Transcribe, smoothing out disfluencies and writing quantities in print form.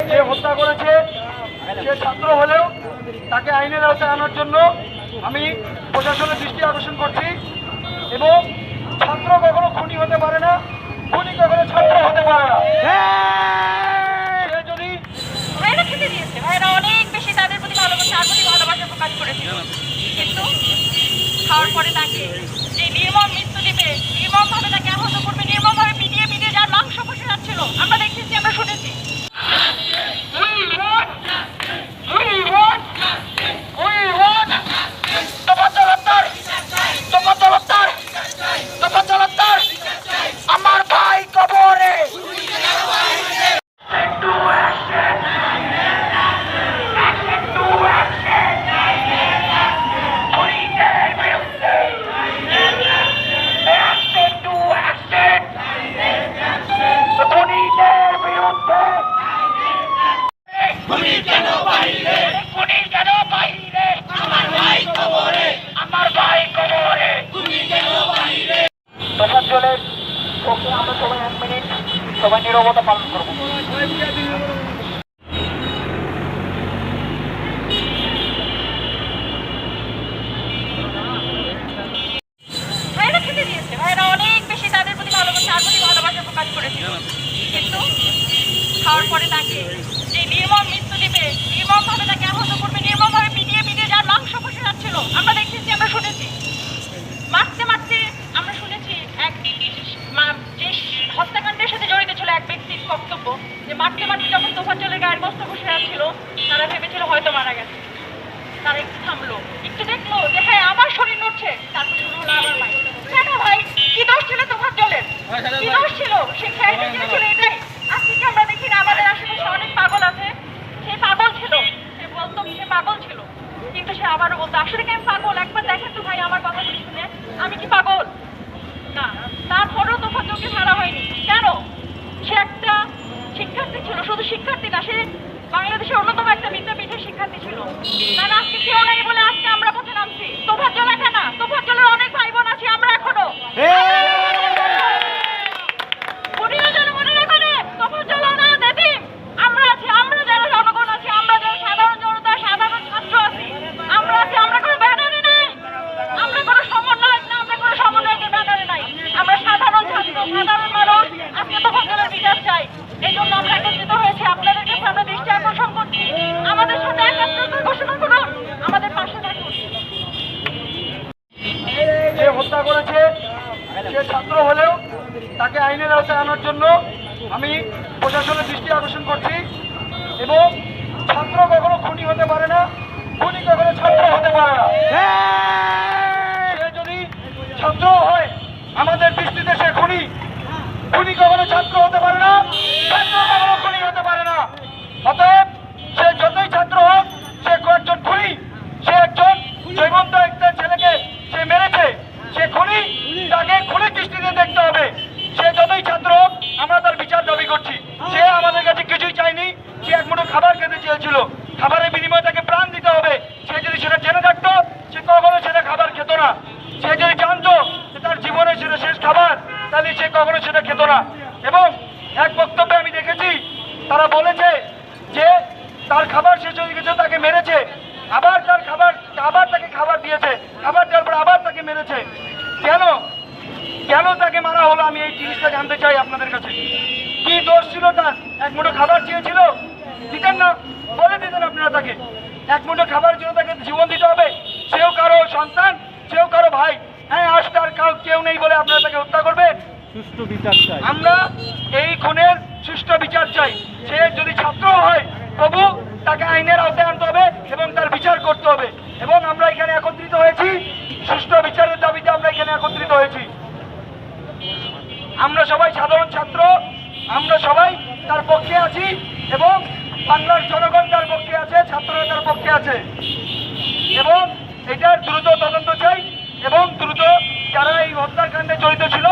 যে হত্যা করেছে সে ছাত্র হলেও তাকে আইনের আওতায় আনার জন্য আমি প্রশাসনের দৃষ্টি আকর্ষণ করছি। এবং ছাত্র কখনো খুনি হতে পারে না, খুনি কখনো ছাত্র হতে পারে না। সে যদি ভাইরা খেতে দিয়েছে, ভাইরা অনেক বেশি তাদের প্রতি ভালোবাসা, আর প্রতি ভালোবাসা প্রকাশ করেছিল, কিন্তু খাওয়ার পরে তাকে যে নির্মম মৃত্যু দিবে, নির্মমভাবে তাকে আহত করবে, নির্মমভাবে পিটিয়ে পিটিয়ে যার মাংস বসে যাচ্ছিল, আমরা দেখেছি, আমরা শুনেছি। আমার ভাই কবরে তোফাজ্জলের পক্ষে আমরা সবাই 1 মিনিট সবাই নীরবতা পালন করবো। ভাইরা খেতে দিয়েছে, ভাইরা অনেক বেশি তাদের প্রতি ভালোবাসা, আর প্রতি ভালোবাসা প্রকাশ করেছিল, কিন্তু খাওয়ার পরে তাকে যে নির্মম মৃত্যু দিবে, নির্মমভাবে তাকে আহত করবে, নির্মমভাবে পিটিয়ে পিটিয়ে যার মাংস বসে যাচ্ছিল, আমরা দেখেছি, আমরা শুনেছি। মারতে মারতে আমরা শুনেছি যে হত্যাকাণ্ডের সাথে জড়িত ছিল এক ব্যক্তির বক্তব্য যে মারতে মারতে যখন তোফাজ্জলের গায়ের বস্তা বসে যাচ্ছিল, তারা ভেবেছিল হয়তো মারা গেছে। তারা একটু থামলো, একটু দেখলো যে হ্যাঁ আমার শরীর নড়ছে, তারপর শুরু হলো আবার মাই। কেন ভাই, কি দোষ ছিল তোফাজ্জলের? কি দোষ ছিল? সে খেয়াল চেয়েছিল এটাই। আজকে কি আমরা দেখি না আমাদের আশেপাশে অনেক পাগল আছে? সে পাগল ছিল, সে বলতো সে পাগল ছিল, কিন্তু সে আবারও বলতো আসলে কি আমি পাগল? একবার দেখেন তো ভাই আমার কথাগুলি শুনে, আমি কি পাগল না? তারপরেও তোফাজ্জলকে ছাড়া হয়নি কেন? সে একটা শিক্ষার্থী ছিল, শুধু শিক্ষার্থী না, সে বাংলাদেশের অন্যতম একটা বিদ্যাপীঠের শিক্ষার্থী ছিল। তার আজকে কেউ নাই বলে আজকে আমরা পথে নামছি। তোফাজ্জল একা না, তোফাজ্জলের অনেক ভাই বোন আছে, আমরা এখনো তোফাজ্জল অনাথ এতিম, আমরা আছি, আমরা যারা জনগণ আছি, আমরা যারা সাধারণ জনতা, সাধারণ ছাত্র আছি, আমরা আছি। আমরা কোনো ব্যানারে নাই, আমরা কোনো সমন্বয়ক না, আমরা কোনো সমন্বয়কের ব্যানারে নাই, আমরা সাধারণ ছাত্র, সাধারণ মানুষ। আজকে তোফাজ্জলের বিচার চাই, এই জন্য আমরা একত্রিত হয়েছি। আপনাদের কাছে আমরা দৃষ্টি আকর্ষণ করছি, আমাদের সাথে একাত্মতা ঘোষণা করুন, আমাদের পাশে থাকুন। যে হত্যা করেছে সে ছাত্র হলেও তাকে আইনের আওতায় আনার জন্য আমি প্রশাসনের দৃষ্টি আকর্ষণ করছি। এবং ছাত্র কখনো খুনি হতে পারে না, খুনি কখনো ছাত্র হতে পারে না। সে যদি ছাত্র হয় আমাদের দৃষ্টিতে সে খুনি, খুনি কখনো ছাত্র হতে পারে না, ছাত্র কখনো খুনি হতে পারে না। অতএব সে যতই ছাত্র হোক সে কয়েকজন খুনি, সে একজন জৈবন্ত একটা ছেলেকে সে মেরেছে, সে খুনি, তাকে খুনির দৃষ্টিতে দেখতে হবে। সে যতই ছাত্র হোক আমরা তার বিচার দাবি করছি। সে আমাদের কাছে কিছুই চাইনি, সে এক মুঠো খাবার খেতে চেয়েছিল, খাবারের বিনিময়ে তাকে প্রাণ দিতে হবে। সে যদি সেটা জেনে থাকতো সে কখনো সেটা খাবার খেত না। সে যদি জানতো যে তার জীবনে সেটা শেষ খাবার, তাহলে সে কখনো সেটা খেত না। এবং এক বক্তব্যে আমি দেখেছি তারা বলেছে যে তার খাবার শেষ হয়ে গেছে, তাকে মেরেছে, আবার তার খাবার, আবার তাকে খাবার দিয়েছে, খাবার দেওয়ার পর আবার তাকে মেরেছে। কেন কেন তাকে মারা হলো? আমি এই জিনিসটা জানতে চাই আপনাদের কাছে। কি দোষ ছিল তার? এক মুঠো খাবার চেয়েছিল, দিতেন না? বলে দিতেন আপনারা তাকে এক মুঠো খাবারের জন্য তাকে জীবন দিতে হবে? সেও কারো সন্তান, সেও কারো ভাই। হ্যাঁ, আজ তার কেউ নেই বলে আপনারা তাকে হত্যা করবেন? সুষ্ঠু বিচার চাই আমরা, এই খুনের সুষ্ঠু বিচার চাই। সে যদি ছাত্র হয় তবু তাকে আইনের আওতায় আনতে হবে এবং তার বিচার করতে হবে। এবং আমরা এখানে একত্রিত হয়েছি সুষ্ঠু বিচারের দাবিতে, আমরা এখানে একত্রিত হয়েছি। আমরা সবাই সাধারণ ছাত্র, আমরা সবাই তার পক্ষে আছি এবং বাংলার জনগণ তার পক্ষে আছে, ছাত্ররা তার পক্ষে আছে। এবং এটার দ্রুত তদন্ত চাই এবং দ্রুত যারা এই হত্যাকাণ্ডে জড়িত ছিল